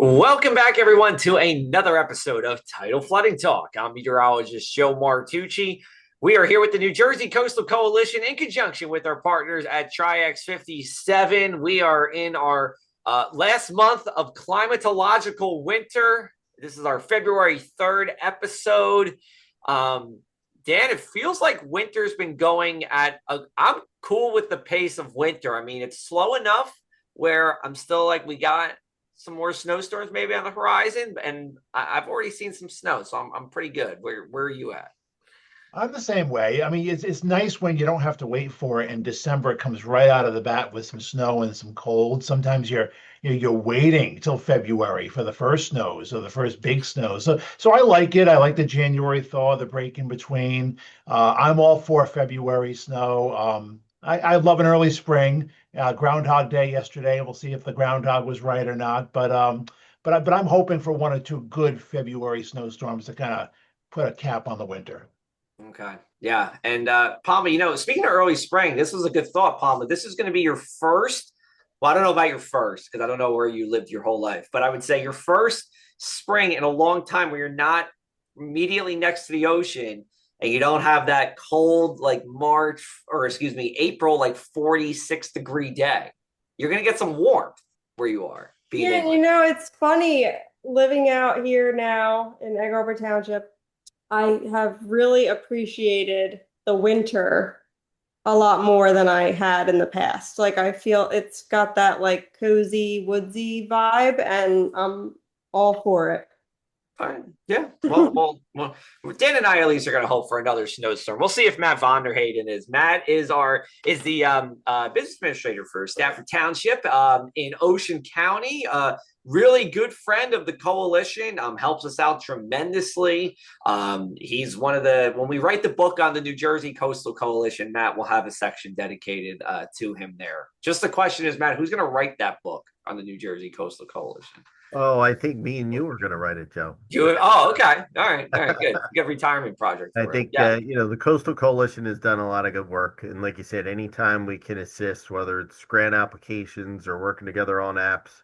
Welcome back, everyone, to another episode of Tidal Flooding Talk. I'm meteorologist Joe Martucci. We are here with the New Jersey Coastal Coalition in conjunction with our partners at Tri-X 57. We are in our last month of climatological winter. This is our February 3rd episode. Dan, it feels like winter's been going I'm cool with the pace of winter. I mean, it's slow enough where I'm still like, we got some more snowstorms maybe on the horizon, and I've already seen some snow, so I'm pretty good. Where are you at? I'm the same way. I mean, it's nice when you don't have to wait for it in December. It comes right out of the bat with some snow and some cold. Sometimes you're waiting till February for the first snows or the first big snows. So I like it. I like the January thaw, the break in between. I'm all for February snow. I love an early spring. Groundhog Day yesterday. We'll see if the groundhog was right or not. But I'm hoping for one or two good February snowstorms to kind of put a cap on the winter. Okay. Yeah. And Palma, speaking of early spring, this was a good thought, Palma. This is going to be your first. Well, I don't know about your first because I don't know where you lived your whole life, but I would say your first spring in a long time where you're not immediately next to the ocean and you don't have that cold, like March or excuse me, April, like 46-degree day. You're going to get some warmth where you are being Yeah, in. it's funny living out here now in Egg Harbor Township. I have really appreciated the winter a lot more than I had in the past. Like I feel it's got that like cozy, woodsy vibe, and I'm all for it. Fine. Yeah. Well, Dan and I at least are going to hope for another snowstorm. We'll see if Matt Vonderhayden is. Matt is the business administrator for Stafford Township in Ocean County. Really good friend of the coalition. Helps us out tremendously. He's one of the when we write the book on the New Jersey Coastal Coalition, Matt will have a section dedicated to him there. Just the question is, Matt, who's going to write that book on the New Jersey Coastal Coalition? Oh, I think me and you are going to write it, Joe. Okay. All right, good. Good retirement project I for him. think Yeah. the Coastal Coalition has done a lot of good work, and like you said, anytime we can assist, whether it's grant applications or working together on apps,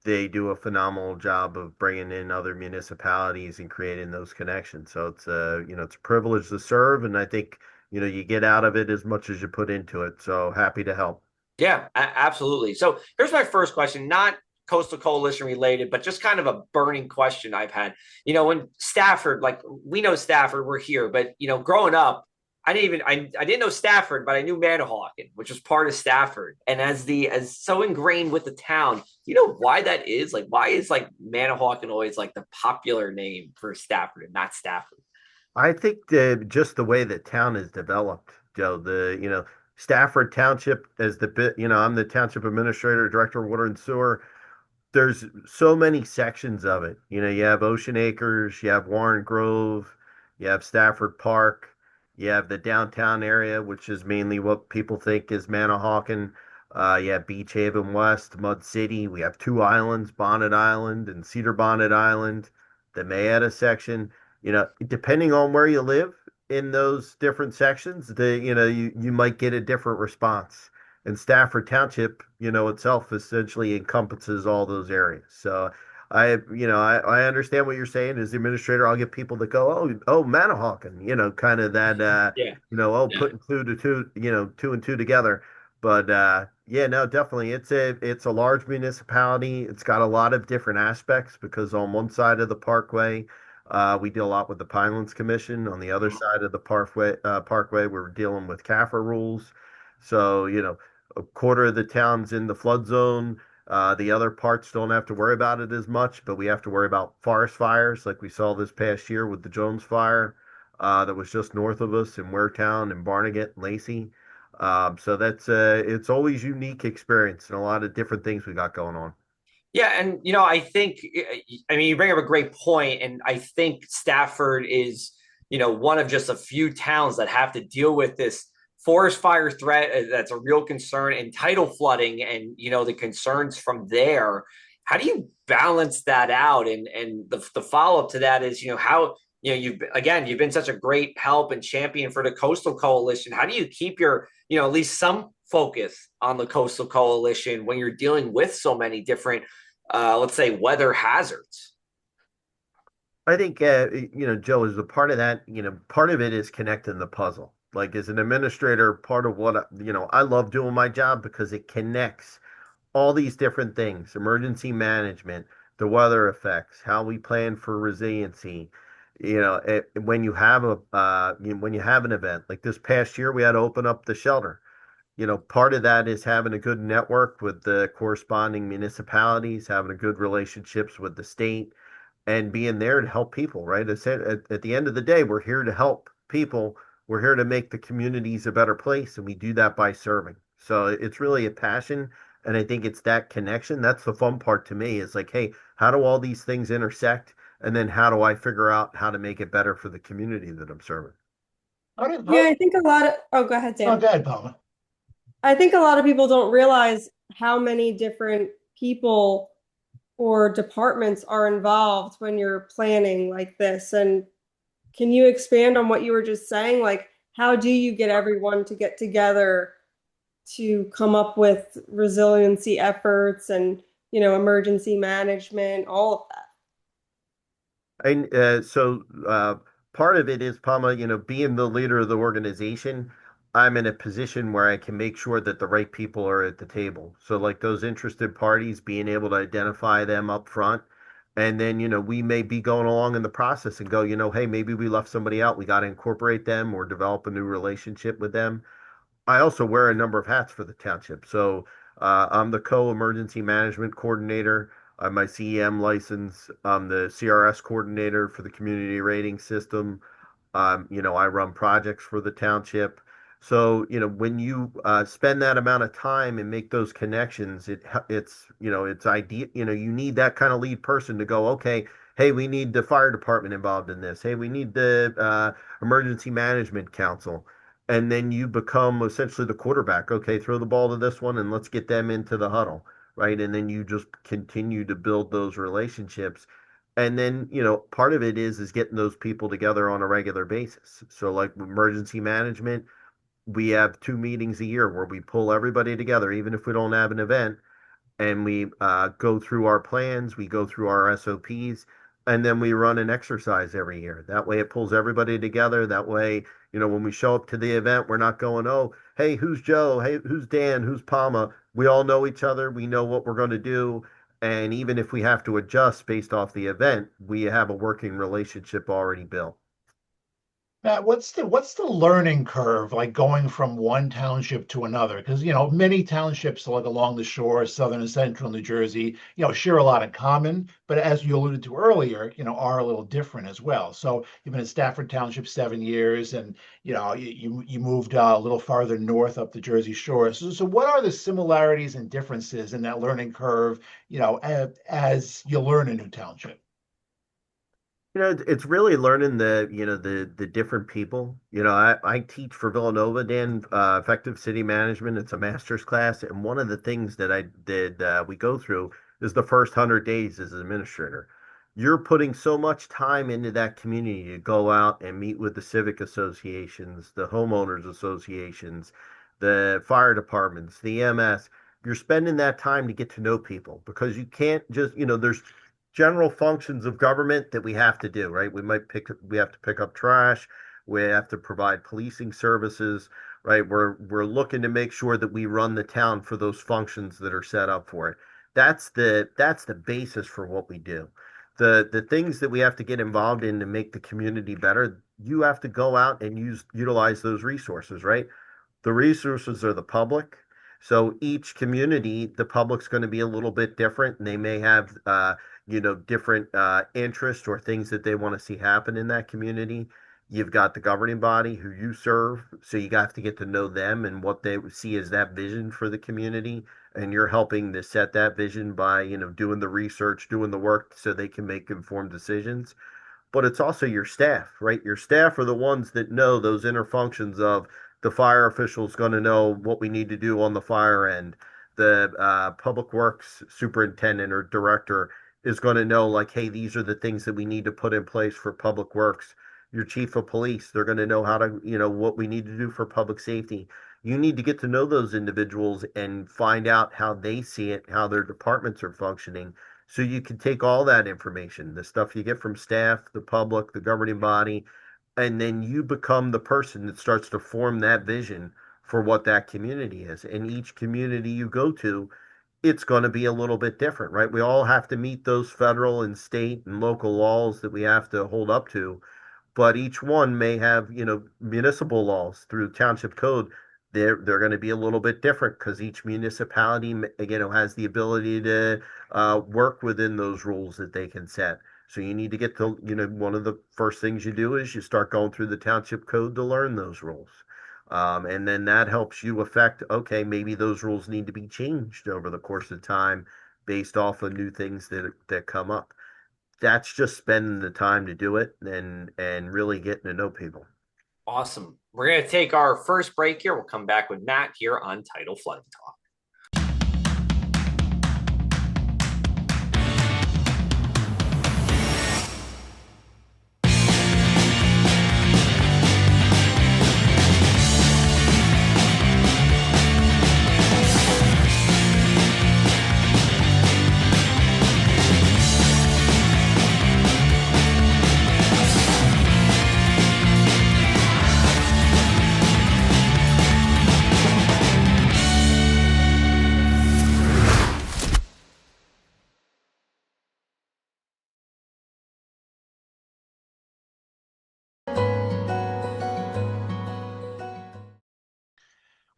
they do a phenomenal job of bringing in other municipalities and creating those connections. So it's a privilege to serve, and I think you get out of it as much as you put into it. So happy to help. Yeah, absolutely. So here's my first question, not Coastal Coalition related, but just kind of a burning question I've had. When Stafford, like we know Stafford, we're here, but growing up, I didn't know Stafford, but I knew Manahawkin, which was part of Stafford. And as so ingrained with the town, do you know why that is? Like why is like Manahawkin always like the popular name for Stafford and not Stafford? I think just the way the town is developed, Joe, Stafford Township as I'm the township administrator, director of water and sewer. There's so many sections of it. You have Ocean Acres, you have Warren Grove, you have Stafford Park, you have the downtown area, which is mainly what people think is Manahawkin. You have Beach Haven West, Mud City. We have two islands, Bonnet Island and Cedar Bonnet Island, the Mayetta section. Depending on where you live in those different sections, you might get a different response. And Stafford Township, itself essentially encompasses all those areas. So I understand what you're saying. As the administrator, I'll get people that go, oh, Manahawkin, kind of that, Yeah. Yeah. putting two and two together. But yeah, no, definitely, it's a large municipality. It's got a lot of different aspects because on one side of the parkway, we deal a lot with the Pinelands Commission. On the other side of the parkway, we're dealing with CAFR rules. So, a quarter of the town's in the flood zone. The other parts don't have to worry about it as much, but we have to worry about forest fires like we saw this past year with the Jones fire that was just north of us in Waretown and Barnegat and Lacey. So it's always unique experience and a lot of different things we got going on. Yeah, and I think you bring up a great point, and I think Stafford is one of just a few towns that have to deal with this forest fire threat that's a real concern, and tidal flooding, and the concerns from there. How do you balance that out? And the follow up to that is how you've been such a great help and champion for the Coastal Coalition. How do you keep your at least some focus on the Coastal Coalition when you're dealing with so many different let's say, weather hazards? I think, Joe, is a part of that, part of it is connecting the puzzle. Like as an administrator, part of what, I love doing my job because it connects all these different things, emergency management, the weather effects, how we plan for resiliency. When you have when you have an event like this past year, we had to open up the shelter. Part of that is having a good network with the corresponding municipalities, having a good relationships with the state, and being there to help people, right? At the end of the day, we're here to help people. We're here to make the communities a better place, and we do that by serving. So it's really a passion, and I think it's that connection. That's the fun part to me is like, hey, how do all these things intersect? And then how do I figure out how to make it better for the community that I'm serving? Yeah, I think a lot of, oh, go ahead, Oh, Sam. go ahead, Palmer. I think a lot of people don't realize how many different people or departments are involved when you're planning like this. And can you expand on what you were just saying? Like, how do you get everyone to get together to come up with resiliency efforts and, emergency management, all of that? And part of it is, Palma, being the leader of the organization, I'm in a position where I can make sure that the right people are at the table. So, like those interested parties, being able to identify them up front. And then, we may be going along in the process and go, hey, maybe we left somebody out. We got to incorporate them or develop a new relationship with them. I also wear a number of hats for the township. So I'm the co-emergency management coordinator. I'm my CEM license. I'm the CRS coordinator for the community rating system. I run projects for the township. So, when you spend that amount of time and make those connections, it's idea, you need that kind of lead person to go, okay, hey, we need the fire department involved in this. Hey, we need the emergency management council. And then you become essentially the quarterback. Okay, throw the ball to this one and let's get them into the huddle, right? And then you just continue to build those relationships. And then, part of it is getting those people together on a regular basis. So like emergency management, we have 2 meetings a year where we pull everybody together, even if we don't have an event, and we go through our plans, we go through our SOPs, and then we run an exercise every year. That way it pulls everybody together. That way, when we show up to the event, we're not going, oh, hey, who's Joe? Hey, who's Dan? Who's Palma? We all know each other. We know what we're going to do. And even if we have to adjust based off the event, we have a working relationship already built. Matt, what's the learning curve like going from one township to another? Because many townships like along the shore, southern and central New Jersey, share a lot in common, but as you alluded to earlier, are a little different as well. So you've been in Stafford Township 7 years, and you moved a little farther north up the Jersey Shore. So what are the similarities and differences in that learning curve? As you learn a new township. It's really learning the different people. I teach for Villanova, Dan, effective city management. It's a master's class, and one of the things that I did we go through is the first 100 days as an administrator. You're putting so much time into that community to go out and meet with the civic associations, the homeowners associations, the fire departments, the EMS. You're spending that time to get to know people because you can't just, there's general functions of government that we have to do, right? We have to pick up trash, we have to provide policing services, right? We're looking to make sure that we run the town for those functions that are set up for it. That's the basis for what we do. The things that we have to get involved in to make the community better, you have to go out and utilize those resources, right? The resources are the public. So each community, the public's going to be a little bit different, and they may have, different interests or things that they want to see happen in that community. You've got the governing body who you serve, so you have to get to know them and what they see as that vision for the community, and you're helping to set that vision by, doing the research, doing the work, so they can make informed decisions. But it's also your staff, right? Your staff are the ones that know those inner functions of the fire official is going to know what we need to do on the fire end. The public works superintendent or director is going to know, like, hey, these are the things that we need to put in place for public works. Your chief of police, they're going to know how to, what we need to do for public safety. You need to get to know those individuals and find out how they see it, how their departments are functioning, So you can take all that information, the stuff you get from staff, the public, the governing body, and then you become the person that starts to form that vision for what that community is. And each community you go to, it's going to be a little bit different, right? We all have to meet those federal and state and local laws that we have to hold up to, but each one may have, municipal laws through township code. They're going to be a little bit different because each municipality, has the ability to work within those rules that they can set. So you need to get to, one of the first things you do is you start going through the township code to learn those rules. And then that helps you affect, okay, maybe those rules need to be changed over the course of time based off of new things that come up. That's just spending the time to do it and really getting to know people. Awesome. We're going to take our first break here. We'll come back with Matt here on Tidal Flooding Talk.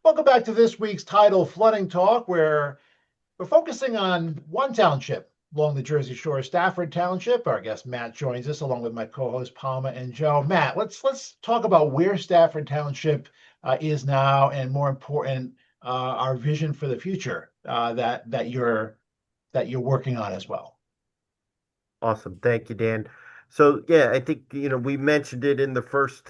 Welcome back to this week's Tidal Flooding Talk, where we're focusing on one township along the Jersey Shore, Stafford Township. Our guest Matt joins us along with my co-host Palma and Joe. Matt, let's talk about where Stafford Township is now, and more important, our vision for the future that you're working on as well. Awesome. Thank you, Dan. So yeah, I think, we mentioned it in the first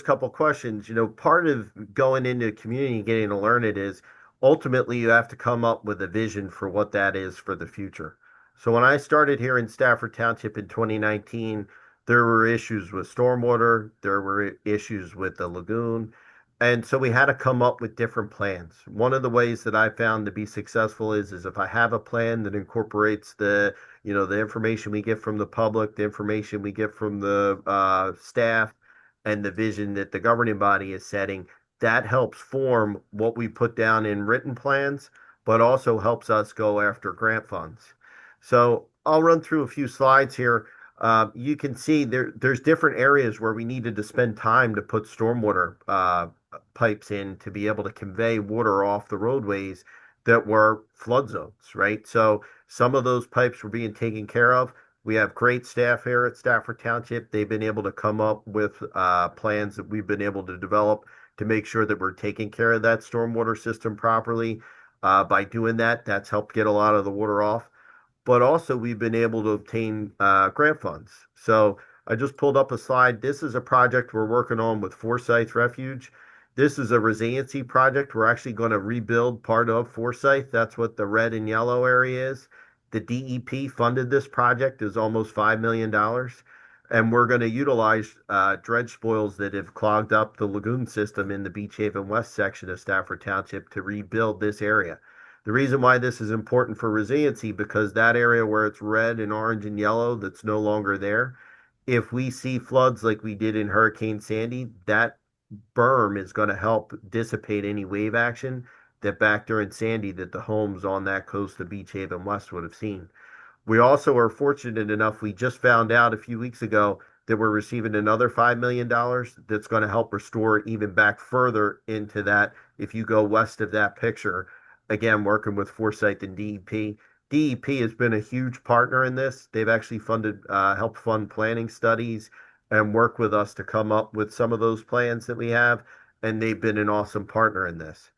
couple questions. Part of going into a community and getting to learn it is ultimately you have to come up with a vision for what that is for the future. So when I started here in Stafford Township in 2019, there were issues with stormwater, there were issues with the lagoon. And so we had to come up with different plans. One of the ways that I found to be successful is if I have a plan that incorporates the information we get from the public, the information we get from the staff, and the vision that the governing body is setting, that helps form what we put down in written plans, but also helps us go after grant funds. So I'll run through a few slides here. You can see there's different areas where we needed to spend time to put stormwater pipes in to be able to convey water off the roadways that were flood zones, right? So some of those pipes were being taken care of. We have great staff here at Stafford Township. They've been able to come up with plans that we've been able to develop to make sure that we're taking care of that stormwater system properly. By doing that, that's helped get a lot of the water off. But also, we've been able to obtain grant funds. So I just pulled up a slide. This is a project we're working on with Forsyth Refuge. This is a resiliency project. We're actually going to rebuild part of Forsyth. That's what the red and yellow area is. The DEP funded this project, is almost $5 million. And we're going to utilize dredge spoils that have clogged up the lagoon system in the Beach Haven West section of Stafford Township to rebuild this area. The reason why this is important for resiliency, because that area where it's red and orange and yellow that's no longer there, if we see floods like we did in Hurricane Sandy, that berm is going to help dissipate any wave action that back during Sandy that the homes on that coast of Beach Haven West would have seen. We also are fortunate enough, we just found out a few weeks ago that we're receiving another $5 million that's going to help restore even back further into that. If you go west of that picture, again, working with Forsyth and DEP. DEP has been a huge partner in this. They've actually helped fund planning studies and work with us to come up with some of those plans that we have. And they've been an awesome partner in this.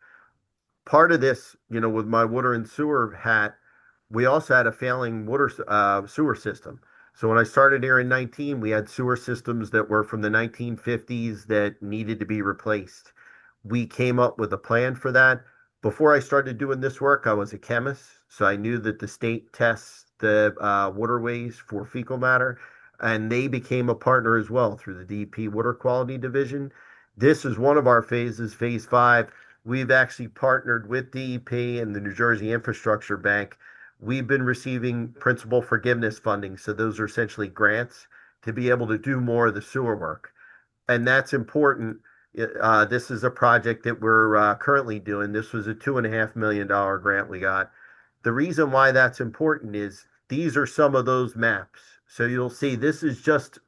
Part of this, with my water and sewer hat, we also had a failing sewer system. So when I started here in 19, we had sewer systems that were from the 1950s that needed to be replaced. We came up with a plan for that. Before I started doing this work, I was a chemist, so I knew that the state tests the waterways for fecal matter, and they became a partner as well through the DEP Water Quality Division. This is one of our phases, phase 5. We've actually partnered with DEP and the New Jersey Infrastructure Bank. we've been receiving principal forgiveness funding. So those are essentially grants to be able to do more of the sewer work. And that's important. This is a project that we're currently doing. This was a $2.5 million grant we got. The reason why that's important is these are some of those maps. So you'll see this is just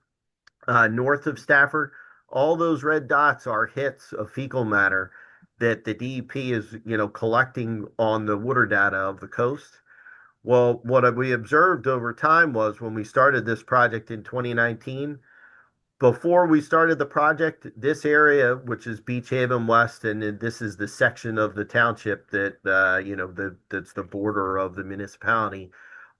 north of Stafford. All those red dots are hits of fecal matter that the DEP is, collecting on the water data of the coast. Well, what we observed over time was when we started this project in 2019, before we started the project, this area, which is Beach Haven West, and this is the section of the township that, that's the border of the municipality,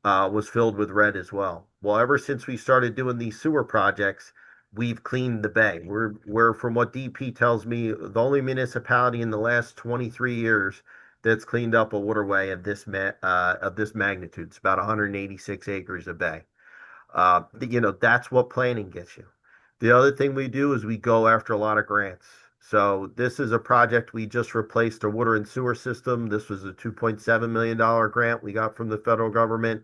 was filled with red as well. Well, ever since we started doing these sewer projects, we've cleaned the bay. We're from what DP tells me, the only municipality in the last 23 years that's cleaned up a waterway of this magnitude. It's about 186 acres of bay. That's what planning gets you. The other thing we do is we go after a lot of grants. So this is a project we just replaced a water and sewer system. This was a $2.7 million grant we got from the federal government.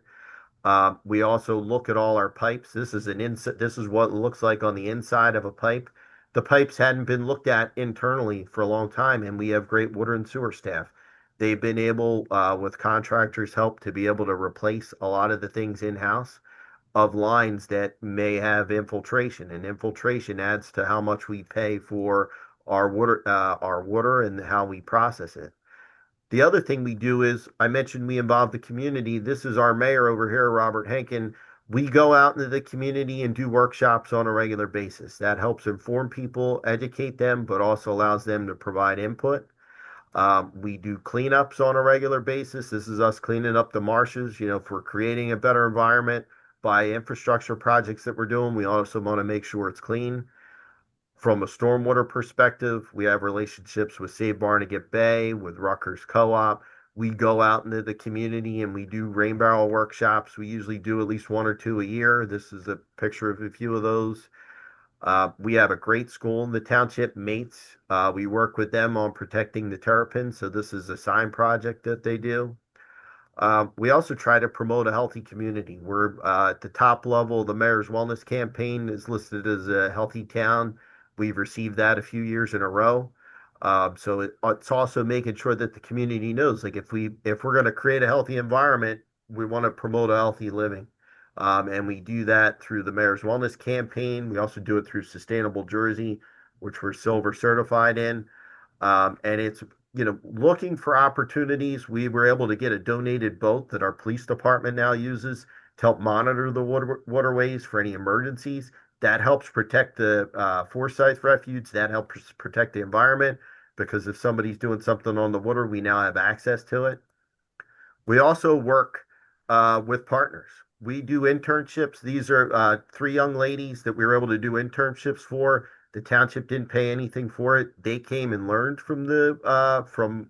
We also look at all our pipes. This is what it looks like on the inside of a pipe. The pipes hadn't been looked at internally for a long time, and we have great water and sewer staff. They've been able, with contractors' help, to be able to replace a lot of the things in-house of lines that may have infiltration, and infiltration adds to how much we pay for our water and how we process it. The other thing we do is, I mentioned we involve the community. This is our mayor over here, Robert Henkin. We go out into the community and do workshops on a regular basis. That helps inform people, educate them, but also allows them to provide input. We do cleanups on a regular basis. This is us cleaning up the marshes, for creating a better environment by infrastructure projects that we're doing. We also want to make sure it's clean. From a stormwater perspective, we have relationships with Save Barnegat Bay, with Rutgers Co-op. We go out into the community and we do rain barrel workshops. We usually do at least one or two a year. This is a picture of a few of those. We have a great school in the township, Mates. We work with them on protecting the terrapins. So this is a sign project that they do. We also try to promote a healthy community. We're at the top level. The mayor's wellness campaign is listed as a healthy town. We've received that a few years in a row. It's also making sure that the community knows, like if we're going to create a healthy environment, we want to promote a healthy living. And we do that through the mayor's wellness campaign. We also do it through Sustainable Jersey, which we're silver certified in. And it's, looking for opportunities. We were able to get a donated boat that our police department now uses to help monitor the waterways for any emergencies. That helps protect the Forsyth Refuge. That helps protect the environment because if somebody's doing something on the water, we now have access to it. We also work with partners. We do internships. These are three young ladies that we were able to do internships for. The township didn't pay anything for it. They came and learned from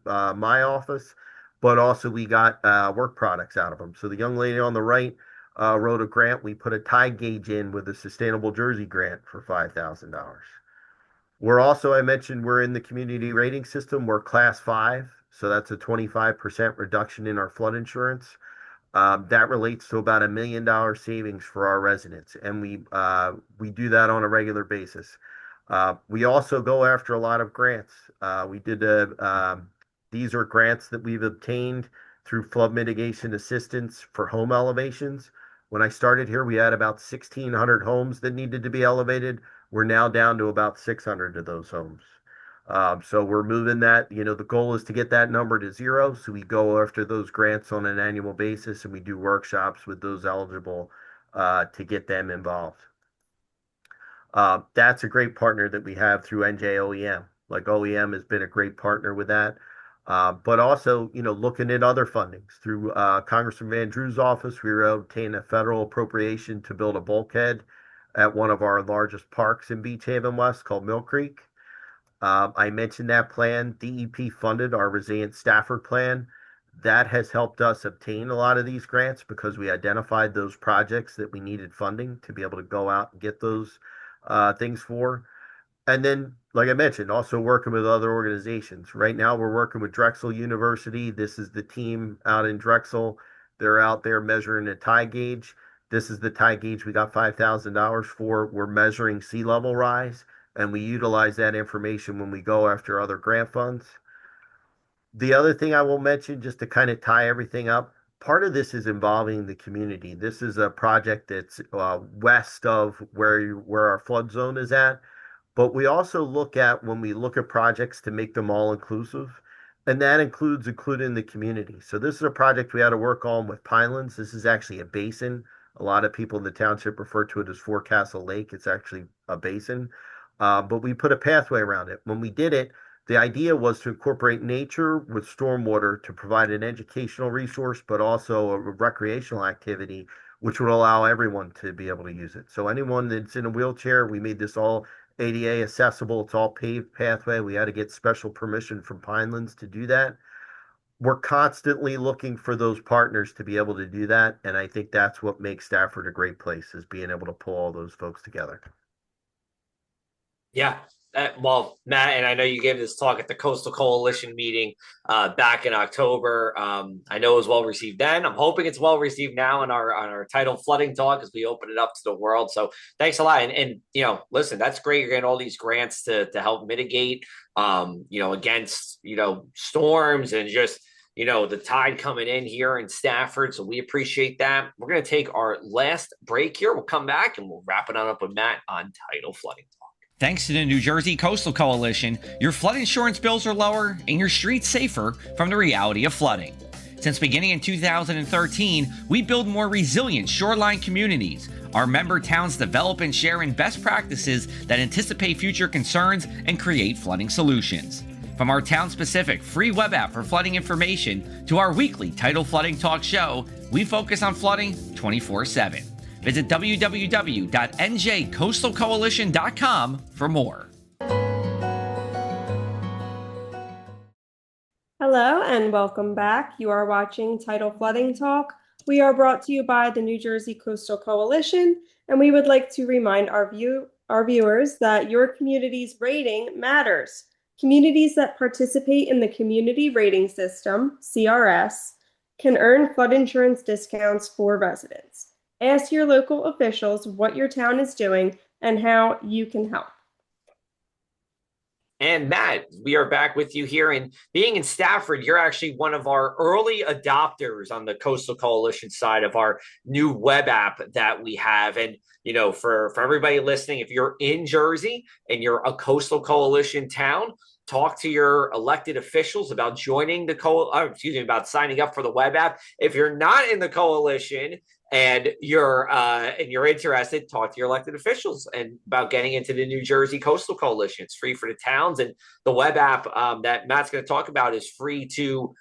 my office, but also we got work products out of them. So the young lady on the right wrote a grant. We put a tide gauge in with a Sustainable Jersey grant for $5,000. We're also, I mentioned, we're in the community rating system. We're class 5, so that's a 25% reduction in our flood insurance. That relates to about $1 million savings for our residents, and we do that on a regular basis. We also go after a lot of grants. These are grants that we've obtained through flood mitigation assistance for home elevations. When I started here, we had about 1,600 homes that needed to be elevated. We're now down to about 600 of those homes. So we're moving that. The goal is to get that number to 0. So we go after those grants on an annual basis and we do workshops with those eligible to get them involved. That's a great partner that we have through NJOEM. Like OEM has been a great partner with that. But also, looking at other fundings through Congressman Van Drew's office, we were able to obtain a federal appropriation to build a bulkhead at one of our largest parks in Beach Haven West called Mill Creek. I mentioned that plan. DEP funded our Resilient Stafford plan. That has helped us obtain a lot of these grants because we identified those projects that we needed funding to be able to go out and get those things for. And then, like I mentioned, also working with other organizations. Right now, we're working with Drexel University. This is the team out in Drexel They're out there measuring a tide gauge. This is the tide gauge we got $5,000 for. We're measuring sea level rise, and we utilize that information when we go after other grant funds. The other thing I will mention, just to kind of tie everything up, part of this is involving the community. This is a project that's west of where our flood zone is at. But we also look at when we look at projects to make them all inclusive, and that includes including the community. So this is a project we had to work on with Pinelands. This is actually a basin. A lot of people in the township refer to it as Forecastle Lake. It's actually a basin, but we put a pathway around it. When we did it, the idea was to incorporate nature with stormwater to provide an educational resource, but also a recreational activity, which would allow everyone to be able to use it. So anyone that's in a wheelchair, we made this all ADA accessible. It's all paved pathway. We had to get special permission from Pinelands to do that. We're constantly looking for those partners to be able to do that. And I think that's what makes Stafford a great place, is being able to pull all those folks together. Yeah. Well, Matt, and I know you gave this talk at the Coastal Coalition meeting back in October. I know it was well received then. I'm hoping it's well received now on our Tidal Flooding Talk as we open it up to the world. So thanks a lot. And listen, that's great. You're getting all these grants to help mitigate, against storms and just the tide coming in here in Stafford. So we appreciate that. We're going to take our last break here. We'll come back and we'll wrap it on up with Matt on Tidal Flooding Talk. Thanks to the New Jersey Coastal Coalition, your flood insurance bills are lower and your streets safer from the reality of flooding. Since beginning in 2013, we build more resilient shoreline communities. Our member towns develop and share in best practices that anticipate future concerns and create flooding solutions. From our town-specific free web app for flooding information to our weekly Tidal Flooding Talk show, we focus on flooding 24/7. Visit www.njcoastalcoalition.com for more. Hello and welcome back. You are watching Tidal Flooding Talk. We are brought to you by the New Jersey Coastal Coalition, and we would like to remind our viewers that your community's rating matters. Communities that participate in the Community Rating System, CRS, can earn flood insurance discounts for residents. Ask your local officials what your town is doing and how you can help. And Matt, we are back with you here. And being in Stafford, you're actually one of our early adopters on the Coastal Coalition side of our new web app that we have. And, for everybody listening, if you're in Jersey and you're a Coastal Coalition town, talk to your elected officials about joining the about signing up for the web app. If you're not in the coalition and you're interested, talk to your elected officials and about getting into the New Jersey Coastal Coalition. It's free for the towns, and the web app that Matt's going to talk about is free to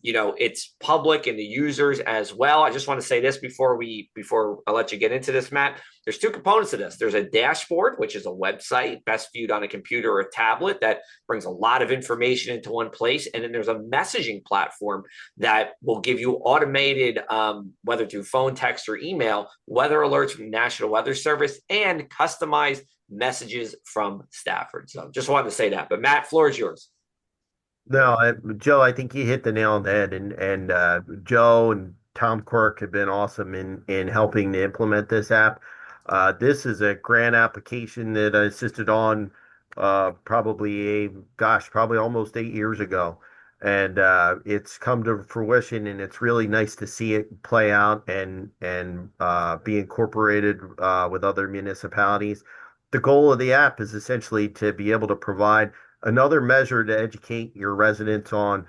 it's public and the users as well. I just want to say this before I let you get into this, Matt. There's two components to this. There's a dashboard, which is a website best viewed on a computer or a tablet that brings a lot of information into one place. And then there's a messaging platform that will give you automated, whether through phone, text, or email, weather alerts from the National Weather Service and customized messages from Stafford. So just wanted to say that. But Matt, floor is yours. No, Joe, I think you hit the nail on the head, and Joe and Tom Quirk have been awesome in helping to implement this app. This is a grant application that I assisted on probably almost 8 years ago, and it's come to fruition, and it's really nice to see it play out and be incorporated with other municipalities. The goal of the app is essentially to be able to provide another measure to educate your residents on,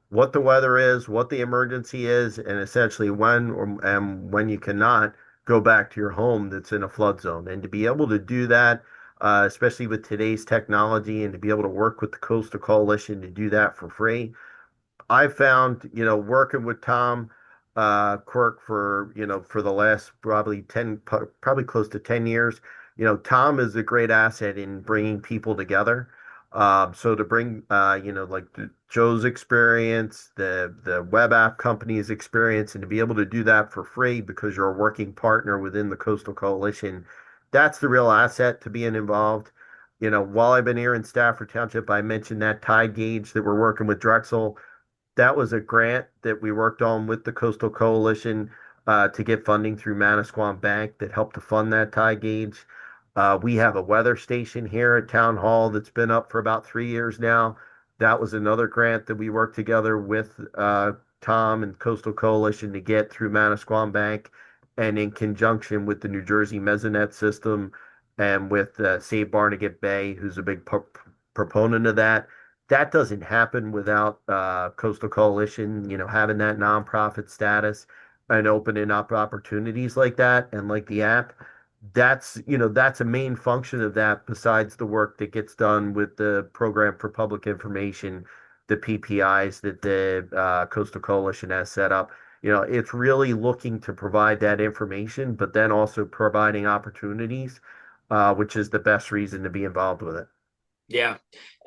what the weather is, what the emergency is, and essentially when you cannot go back to your home that's in a flood zone. And to be able to do that, especially with today's technology, and to be able to work with the Coastal Coalition to do that for free, I found, working with Tom Quirk for the last probably close to 10 years, Tom is a great asset in bringing people together. So to bring, like Joe's experience, the web app company's experience, and to be able to do that for free because you're a working partner within the Coastal Coalition, that's the real asset to being involved. While I've been here in Stafford Township, I mentioned that tide gauge that we're working with Drexel. that was a grant that we worked on with the Coastal Coalition to get funding through Manasquan Bank that helped to fund that tide gauge. We have a weather station here at Town Hall that's been up for about 3 years now. That was another grant that we worked together with Tom and Coastal Coalition to get through Manasquan Bank, and in conjunction with the New Jersey Mesonet system and with Save Barnegat Bay, who's a big proponent of that. That doesn't happen without Coastal Coalition, having that nonprofit status and opening up opportunities like that and like the app. That's a main function of that besides the work that gets done with the Program for Public Information, the PPIs that the Coastal Coalition has set up. It's really looking to provide that information, but then also providing opportunities, which is the best reason to be involved with it. Yeah.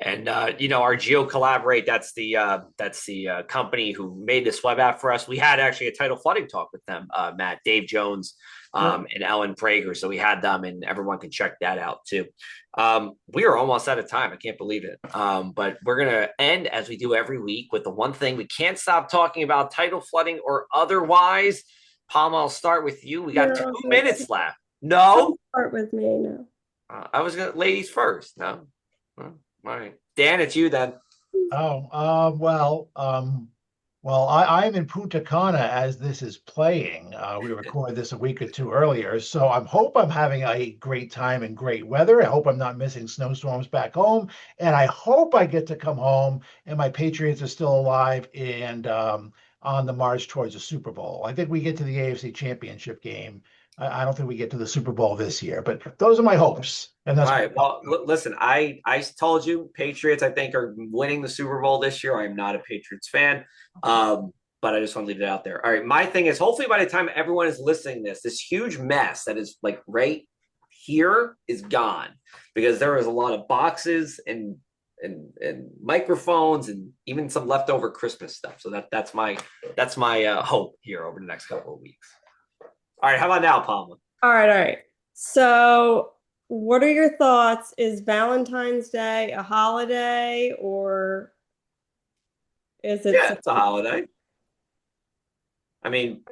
And, our Geo Collaborate, that's the company who made this web app for us. We had actually a Tidal Flooding Talk with them, Matt, Dave Jones, and Ellen Prager. So we had them, and everyone can check that out too. We are almost out of time. I can't believe it. But we're going to end, as we do every week, with the one thing we can't stop talking about, tidal flooding or otherwise. Palma, I'll start with you. We got 2 minutes left. No? Start with me, no. I was going to, ladies first. No? All right. Dan, it's you then. Well, I'm in Punta Cana as this is playing. We recorded this a week or two earlier, so I hope I'm having a great time and great weather. I hope I'm not missing snowstorms back home, and I hope I get to come home and my Patriots are still alive and on the march towards the Super Bowl. I think we get to the AFC Championship game. I don't think we get to the Super Bowl this year, but those are my hopes. And that's all right. Well, listen, I told you Patriots, I think, are winning the Super Bowl this year. I'm not a Patriots fan, but I just want to leave it out there. All right. My thing is, hopefully by the time everyone is listening to this huge mess that is like right here is gone, because there was a lot of boxes and microphones and even some leftover Christmas stuff. So that's my hope here over the next couple of weeks. All right, how about now, Palma? All right. So what are your thoughts? Is Valentine's Day a holiday, or is it? Yeah, it's a holiday. I mean,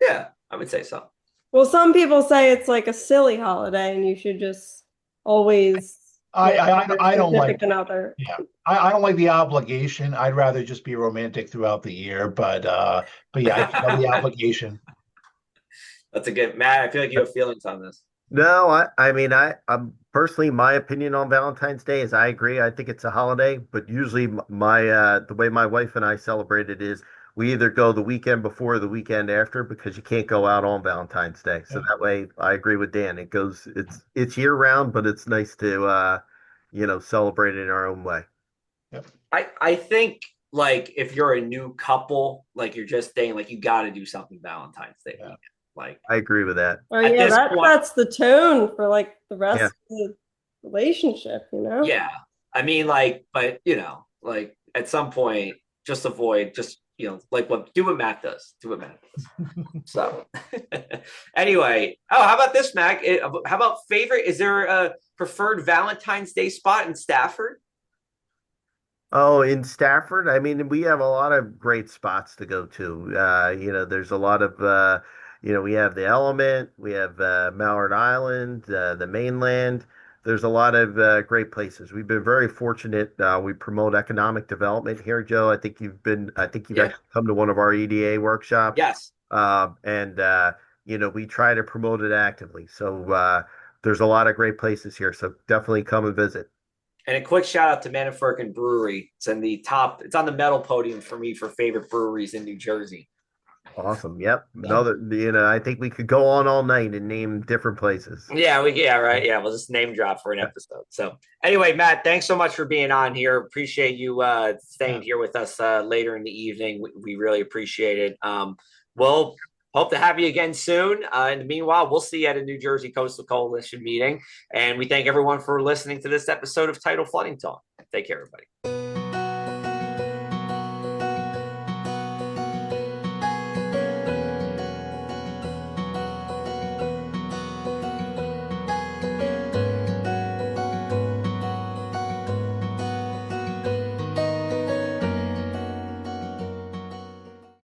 yeah, I would say so. Well, some people say it's like a silly holiday and you should just always I don't like another. Yeah, I don't like the obligation. I'd rather just be romantic throughout the year, but yeah, I feel the obligation. That's a good, Matt. I feel like you have feelings on this. No, I'm personally, my opinion on Valentine's Day is I agree. I think it's a holiday, but usually the way my wife and I celebrate it is we either go the weekend before or the weekend after, because you can't go out on Valentine's Day. So that way, I agree with Dan. It's year round, but it's nice to celebrate it in our own way. Yep. I think, like, if you're a new couple, like you're just dating, like you got to do something Valentine's Day weekend. Like, I agree with that. Oh yeah, that's the tone for like the rest of the relationship, Yeah. I mean, like, but like at some point, just avoid, like do what Matt does. Do what Matt does. So anyway, how about this, Mac? How about favorite? Is there a preferred Valentine's Day spot in Stafford? Oh, in Stafford, I mean, we have a lot of great spots to go to. There's a lot of we have the Element, we have Mallard Island, the mainland. There's a lot of great places. We've been very fortunate. We promote economic development here, Joe. I think you've actually come to one of our EDA workshops. Yes. We try to promote it actively. So there's a lot of great places here. So definitely come and visit. And a quick shout out to Manafurkin Brewery. It's on the medal podium for me for favorite breweries in New Jersey. Awesome. Yep. I think we could go on all night and name different places. Yeah, right. Yeah, we'll just name drop for an episode. So anyway, Matt, thanks so much for being on here. Appreciate you staying here with us later in the evening. We really appreciate it. We'll hope to have you again soon. In the meanwhile, we'll see you at a New Jersey Coastal Coalition meeting. And we thank everyone for listening to this episode of Tidal Flooding Talk. Take care, everybody.